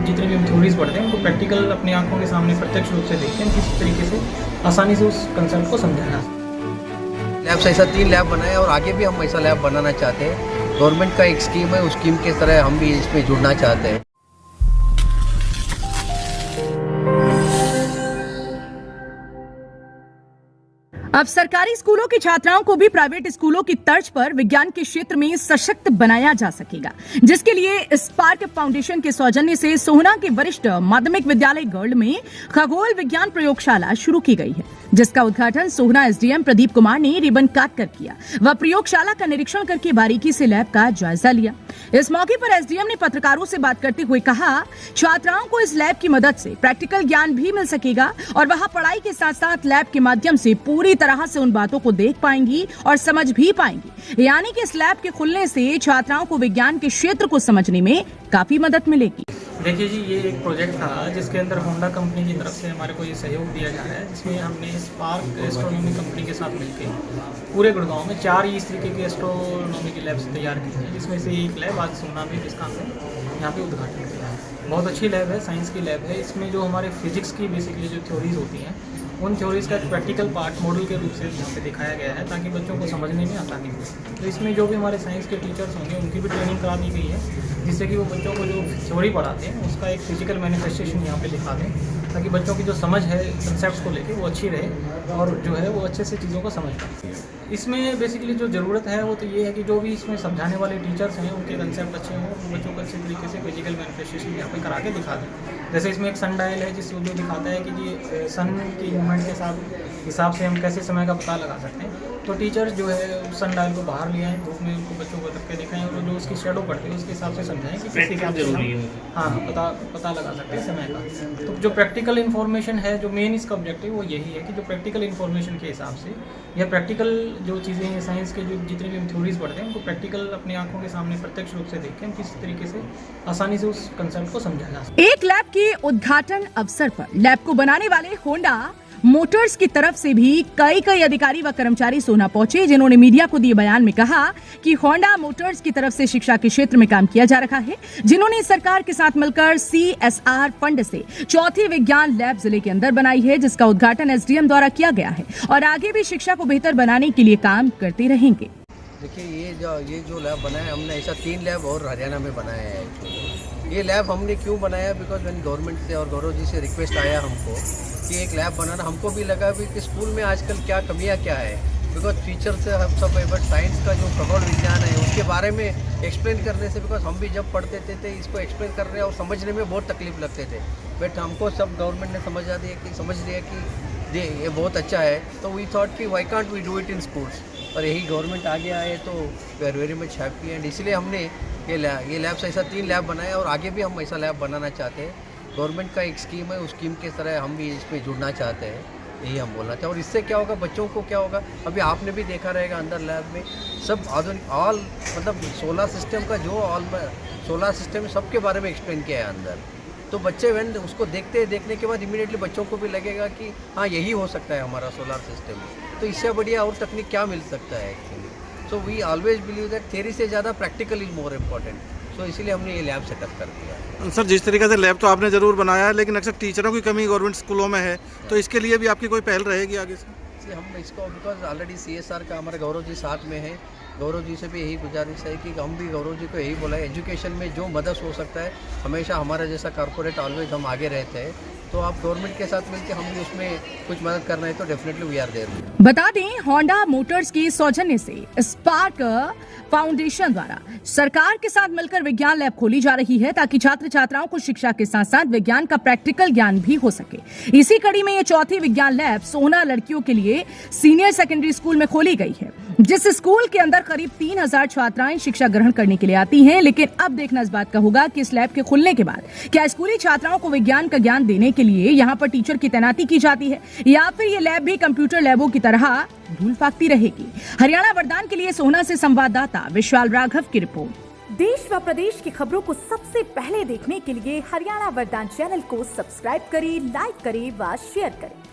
जितने भी हम थ्योरीज पढ़ते हैं उनको प्रैक्टिकल अपनी आंखों के सामने प्रत्यक्ष रूप से देखते हैं, किस तरीके से आसानी से उस कंसेप्ट को समझा जा सकता है। लैब्स ऐसा 3 लैब बनाए और आगे भी हम ऐसा लैब बनाना चाहते हैं। गवर्नमेंट का एक स्कीम है, उस स्कीम के तरह हम भी इसमें जुड़ना चाहते हैं। अब सरकारी स्कूलों की छात्राओं को भी प्राइवेट स्कूलों की तर्ज पर विज्ञान के क्षेत्र में सशक्त बनाया जा सकेगा, जिसके लिए स्पार्क फाउंडेशन के सौजन्य से सोहना के वरिष्ठ माध्यमिक विद्यालय गर्ल में खगोल विज्ञान प्रयोगशाला शुरू की गई है, जिसका उद्घाटन सोहना एसडीएम प्रदीप कुमार ने रिबन काट कर किया। वह प्रयोगशाला का निरीक्षण करके बारीकी से लैब का जायजा लिया। इस मौके पर एसडीएम ने पत्रकारों से बात करते हुए कहा, छात्राओं को इस लैब की मदद से प्रैक्टिकल ज्ञान भी मिल सकेगा और वह पढ़ाई के साथ साथ लैब के माध्यम से पूरी तरह से उन बातों को देख पाएंगी और समझ भी पाएंगी। यानी कि इस लैब के खुलने से छात्राओं को विज्ञान के क्षेत्र को समझने में काफी मदद मिलेगी। देखिए जी, ये एक प्रोजेक्ट था जिसके अंदर होंडा कंपनी की तरफ से हमारे को ये सहयोग दिया जा रहा है, जिसमें हमने स्पार्क एस्ट्रोनॉमी कंपनी के साथ मिलकर पूरे गुड़गांव में 4 इस तरीके की एस्ट्रोनॉमी की लैब्स तैयार की हैं, जिसमें से एक लैब आज सोहना में जिसका हमने यहाँ पे उद्घाटन किया है। बहुत अच्छी लैब है, साइंस की लैब है। इसमें जो हमारे फिजिक्स की बेसिकली जो थ्योरीज होती हैं, उन थ्योरीज़ का एक प्रैक्टिकल पार्ट मॉडल के रूप से यहाँ पे दिखाया गया है, ताकि बच्चों को समझने में आसानी हो। तो इसमें जो भी हमारे साइंस के टीचर्स होंगे उनकी भी ट्रेनिंग करा दी गई है, जिससे कि वो बच्चों को जो थ्योरी पढ़ाते हैं उसका एक फिजिकल मैनिफेस्टेशन यहाँ पे दिखा दें, ताकि बच्चों की जो समझ है कंसेप्ट्स को लेके वो अच्छी रहे और जो है वो अच्छे से चीज़ों को समझ पाए। इसमें बेसिकली जो ज़रूरत है वो तो ये है कि जो भी इसमें समझाने वाले टीचर्स हैं उनके कंसेप्ट अच्छे हों, बच्चों को अच्छे तरीके से फिजिकल मैनिफेस्टेशन यहाँ पे करा के दिखा दें। जैसे इसमें एक सन डायल है, जिससे जो दिखाता है कि ये सन की मूवमेंट के हिसाब से हम कैसे समय का पता लगा सकते हैं। तो टीचर्स जो है सन डायल को बाहर ले आएँ, धूप में उनको बच्चों को रख के दिखाएं और जो उसकी शेडो पड़ती है उसके हिसाब से समझाएं कि किस हिसाब से हम पता लगा सकते हैं समय का। तो जो प्रैक्टिकल इन्फॉर्मेशन है, जो मेन इसका ऑब्जेक्टिव वो यही है कि जो प्रैक्टिकल इन्फॉर्मेशन के हिसाब से या प्रैक्टिकल जो चीज़ें हैं साइंस के जो जितने भी हम थ्योरीज पढ़ते हैं उनको प्रैक्टिकल अपनी आंखों के सामने प्रत्यक्ष रूप से देखें, किस तरीके से आसानी से उस कंसेप्ट को समझा जा सकता है। एक लैब के उद्घाटन अवसर पर लैब को बनाने वाले होंडा मोटर्स की तरफ से भी कई अधिकारी व कर्मचारी सोहना पहुंचे, जिन्होंने मीडिया को दिए बयान में कहा कि होंडा मोटर्स की तरफ से शिक्षा के क्षेत्र में काम किया जा रहा है, जिन्होंने सरकार के साथ मिलकर CSR फंड से चौथी विज्ञान लैब जिले के अंदर बनाई है, जिसका उद्घाटन एसडीएम द्वारा किया गया है और आगे भी शिक्षा को बेहतर बनाने के लिए काम करते रहेंगे। देखिए, ये जो लैब बनाया हमने, ऐसा 3 लैब और हरियाणा में बनाया है। ये लैब हमने क्यों बनाया, बिकॉज मैंने गवर्नमेंट से और गौरव जी से रिक्वेस्ट आया हमको कि एक लैब बनाना। हमको भी लगा भी कि स्कूल में आजकल क्या कमियां क्या है, बिकॉज टीचर से हम सब बट साइंस का जो खगोल विज्ञान है उसके बारे में एक्सप्लेन करने से, बिकॉज हम भी जब पढ़ते थे इसको एक्सप्लेन करने और समझने में बहुत तकलीफ लगते थे, बट हमको सब गवर्नमेंट ने समझ दिया कि ये बहुत अच्छा है। तो वी थॉट कि why can't we do it in schools, और यही गवर्नमेंट आगे आए तो we are very much happy. And इसलिए हमने ये लैब्स ऐसा 3 लैब बनाया और आगे भी हम ऐसा लैब बनाना चाहते हैं। गवर्नमेंट का एक स्कीम है, उस स्कीम के तरह हम भी इसमें जुड़ना चाहते हैं, यही हम बोलना चाहते हैं। और इससे क्या होगा, बच्चों को क्या होगा, अभी आपने भी देखा रहेगा अंदर लैब में सब आधुनिक मतलब सोलर सिस्टम का जो सोलर सिस्टम सबके बारे में एक्सप्लेन किया है अंदर। तो बच्चे उसको देखने के बाद इमीडिएटली बच्चों को भी लगेगा कि हाँ यही हो सकता है हमारा सोलर सिस्टम। तो इससे बढ़िया और तकनीक क्या मिल सकता है actually. So we always believe that theory से ज़्यादा practical is more important. So इसीलिए हमने ये लैब सेटअप कर दिया। सर, जिस तरीके से लैब तो आपने ज़रूर बनाया है, लेकिन अक्सर टीचरों की कमी गवर्नमेंट स्कूलों में है, तो इसके लिए भी आपकी कोई पहल रहेगी आगे से? हम इसको बिकॉज ऑलरेडी CSR का हमारे गौरव जी साथ में है, गौरव जी से भी यही गुजारिश है कि हम भी गौरव जी को यही बोला है, एजुकेशन में जो मदद हो सकता है हमेशा हमारा जैसा कॉर्पोरेट ऑलवेज हम आगे रहते हैं। तो आप गवर्नमेंट के साथ मिलकर हम भी उसमें कुछ मदद करना है तो डेफिनेटली वी आर देयर। बता दें, होंडा मोटर्स के सौजन्य से स्पार्क फाउंडेशन द्वारा सरकार के साथ मिलकर विज्ञान लैब खोली जा रही है, ताकि छात्र छात्राओं को शिक्षा के साथ साथ विज्ञान का प्रैक्टिकल ज्ञान भी हो सके। इसी कड़ी में ये चौथी विज्ञान लैब सोहना लड़कियों के लिए सीनियर सेकेंडरी स्कूल में खोली गई है, जिस स्कूल के अंदर करीब 3000 छात्राएं शिक्षा ग्रहण करने के लिए आती हैं। लेकिन अब देखना इस बात का होगा कि इस लैब के खुलने के बाद क्या स्कूली छात्राओं को विज्ञान का ज्ञान देने के लिए यहाँ पर टीचर की तैनाती की जाती है, या फिर ये लैब भी कंप्यूटर लैबों की तरह धूल फाकती रहेगी। हरियाणा वरदान के लिए सोहना से संवाददाता विशाल राघव की रिपोर्ट। देश व प्रदेश की खबरों को सबसे पहले देखने के लिए हरियाणा वरदान चैनल को सब्सक्राइब करें, लाइक करें व शेयर करें।